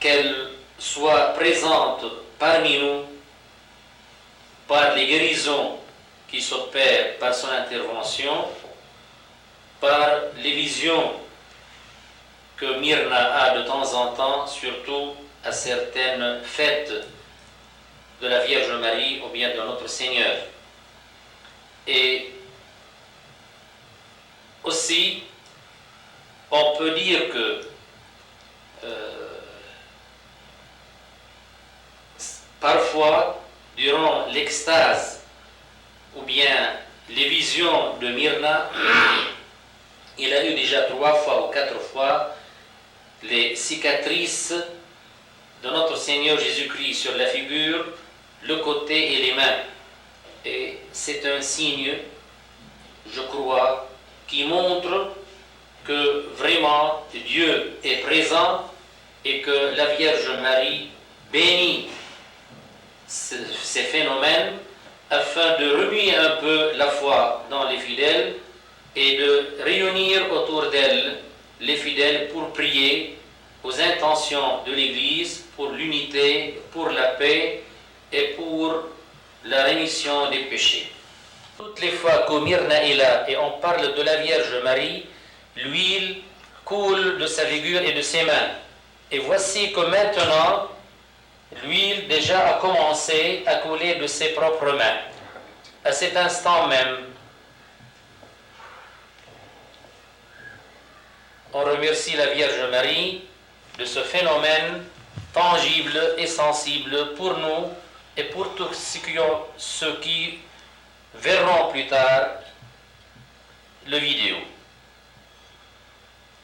qu'elle soit présente parmi nous par les guérisons qui s'opèrent par son intervention, par les visions que Myrna a de temps en temps, surtout à certaines fêtes de la Vierge Marie ou bien de notre Seigneur. Et aussi, on peut dire que parfois, durant l'extase ou bien les visions de Myrna, il a eu déjà 3 fois ou 4 fois les cicatrices de notre Seigneur Jésus-Christ sur la figure, le côté et les mains. Et c'est un signe, je crois, qui montre que vraiment Dieu est présent et que la Vierge Marie bénit ces phénomènes afin de remuer un peu la foi dans les fidèles et de réunir autour d'elle les fidèles pour prier aux intentions de l'Église, pour l'unité, pour la paix et pour la rémission des péchés. Toutes les fois qu'au Myrna est là et on parle de la Vierge Marie, l'huile coule de sa figure et de ses mains. Et voici que maintenant, l'huile déjà a commencé à couler de ses propres mains. À cet instant même, on remercie la Vierge Marie de ce phénomène tangible et sensible pour nous et pour tous ceux qui verront plus tard le vidéo.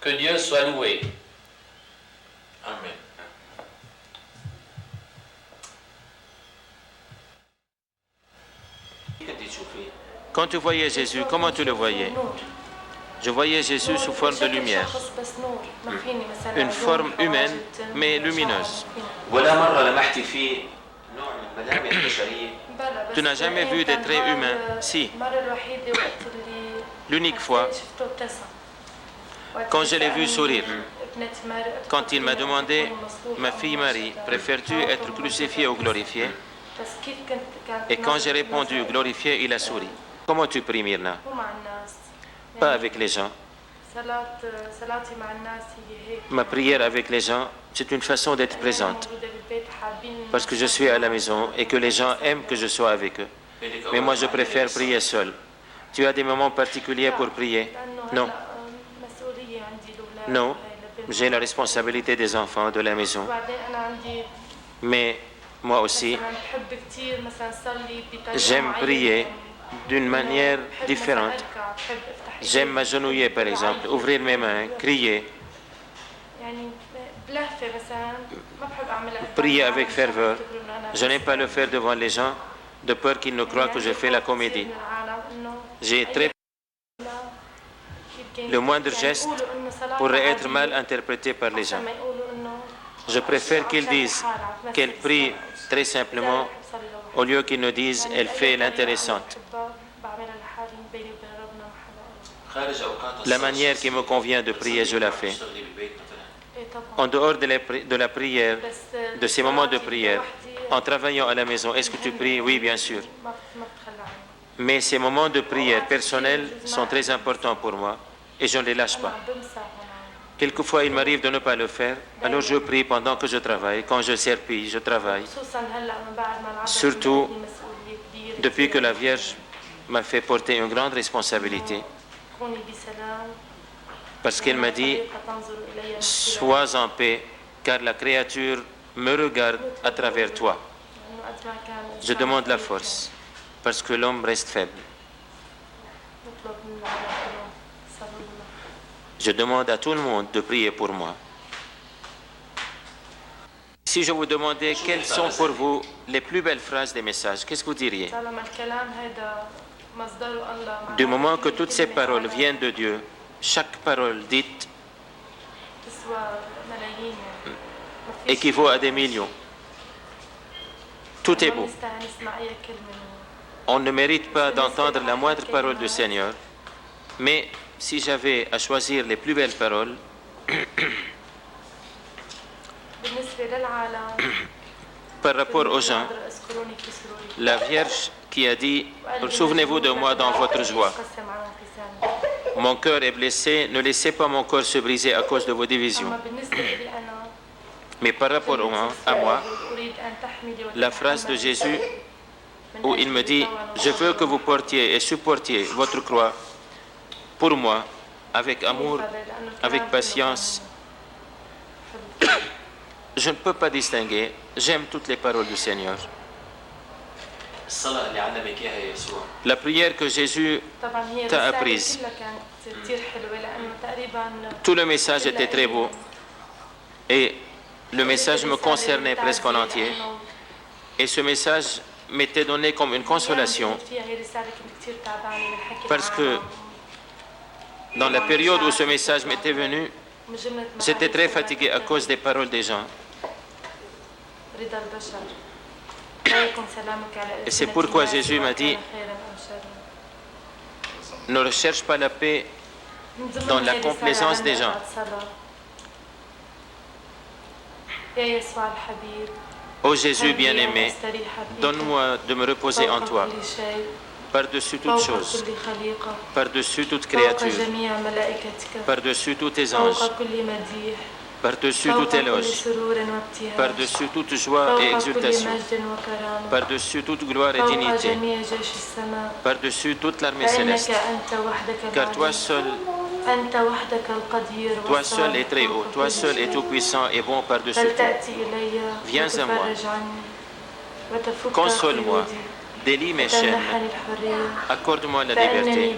Que Dieu soit loué. Amen. Quand tu voyais Jésus, comment tu le voyais? Je voyais Jésus sous forme de lumière, une forme humaine mais lumineuse. Tu n'as jamais vu des traits humains? Si. L'unique fois, quand je l'ai vu sourire, quand il m'a demandé, ma fille Marie, préfères-tu être crucifiée ou glorifiée? Et quand j'ai répondu glorifiée, il a souri. Comment tu pries, Myrna? Pas avec les gens. Ma prière avec les gens, c'est une façon d'être présente. Parce que je suis à la maison et que les gens aiment que je sois avec eux. Mais moi, je préfère prier seul. Tu as des moments particuliers pour prier? Non. Non. J'ai la responsabilité des enfants, de la maison. Mais moi aussi, j'aime prier d'une manière différente. J'aime m'agenouiller, par exemple, ouvrir mes mains, crier, prier avec ferveur. Je n'aime pas le faire devant les gens, de peur qu'ils ne croient que je fais la comédie. J'ai très le moindre geste pourrait être mal interprété par les gens. Je préfère qu'ils disent qu'elle prie très simplement au lieu qu'ils nous disent elle fait l'intéressante. La manière qui me convient de prier, je la fais. En dehors de la prière, de ces moments de prière, en travaillant à la maison, est-ce que tu pries? Oui, bien sûr. Mais ces moments de prière personnels sont très importants pour moi et je ne les lâche pas. Quelquefois, il m'arrive de ne pas le faire, alors je prie pendant que je travaille. Quand je serpille, je travaille. Surtout depuis que la Vierge m'a fait porter une grande responsabilité. Parce qu'elle m'a dit, sois en paix, car la créature me regarde à travers toi. Je demande la force, parce que l'homme reste faible. Je demande à tout le monde de prier pour moi. Si je vous demandais quelles sont pour vous les plus belles phrases des messages, qu'est-ce que vous diriez? Du moment que toutes ces paroles viennent de Dieu, chaque parole dite équivaut à des millions. Tout est beau. On ne mérite pas d'entendre la moindre parole du Seigneur, mais si j'avais à choisir les plus belles paroles, par rapport aux gens, la Vierge qui a dit « Souvenez-vous de moi dans votre joie. Mon cœur est blessé, ne laissez pas mon corps se briser à cause de vos divisions. » Mais par rapport à moi, la phrase de Jésus où il me dit « Je veux que vous portiez et supportiez votre croix pour moi, avec amour, avec patience. » Je ne peux pas distinguer. J'aime toutes les paroles du Seigneur. La prière que Jésus t'a apprise. Tout le message était très beau. Et le message me concernait presque en entier. Et ce message m'était donné comme une consolation parce que dans la période où ce message m'était venu, j'étais très fatigué à cause des paroles des gens. Et c'est pourquoi Jésus m'a dit, ne recherche pas la paix dans la complaisance des gens. Ô Jésus bien-aimé, donne-moi de me reposer en toi, par-dessus toutes choses, par-dessus toute créature, par-dessus tous tes anges, par-dessus tout éloge, par-dessus toute joie et exultation, par-dessus toute gloire et dignité, par-dessus toute l'armée céleste, car toi seul est très haut, toi seul est tout-puissant et bon par-dessus tout. Viens à moi, console-moi, délie mes chaînes, accorde-moi la liberté,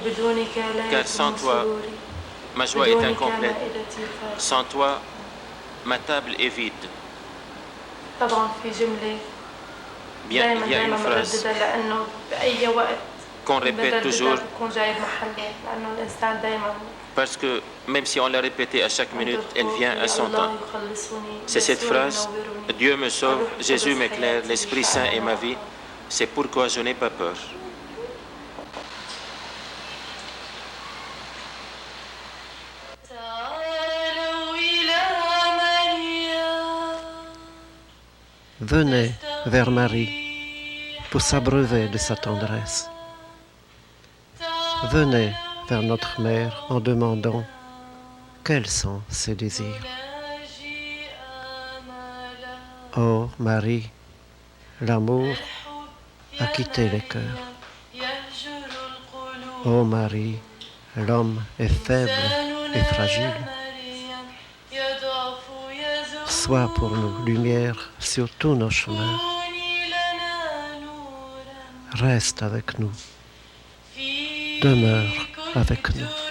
car sans toi, ma joie est incomplète, sans toi, ma table est vide. Bien, il y a une phrase qu'on répète toujours, parce que même si on l'a répétée à chaque minute, elle vient à son temps. C'est cette phrase, Dieu me sauve, Jésus m'éclaire, l'Esprit Saint est ma vie, c'est pourquoi je n'ai pas peur. Venez vers Marie pour s'abreuver de sa tendresse. Venez vers notre Mère en demandant quels sont ses désirs. Ô Marie, l'amour a quitté les cœurs. Ô Marie, l'homme est faible et fragile. Sois pour nous lumière sur tous nos chemins. Reste avec nous. Demeure avec nous.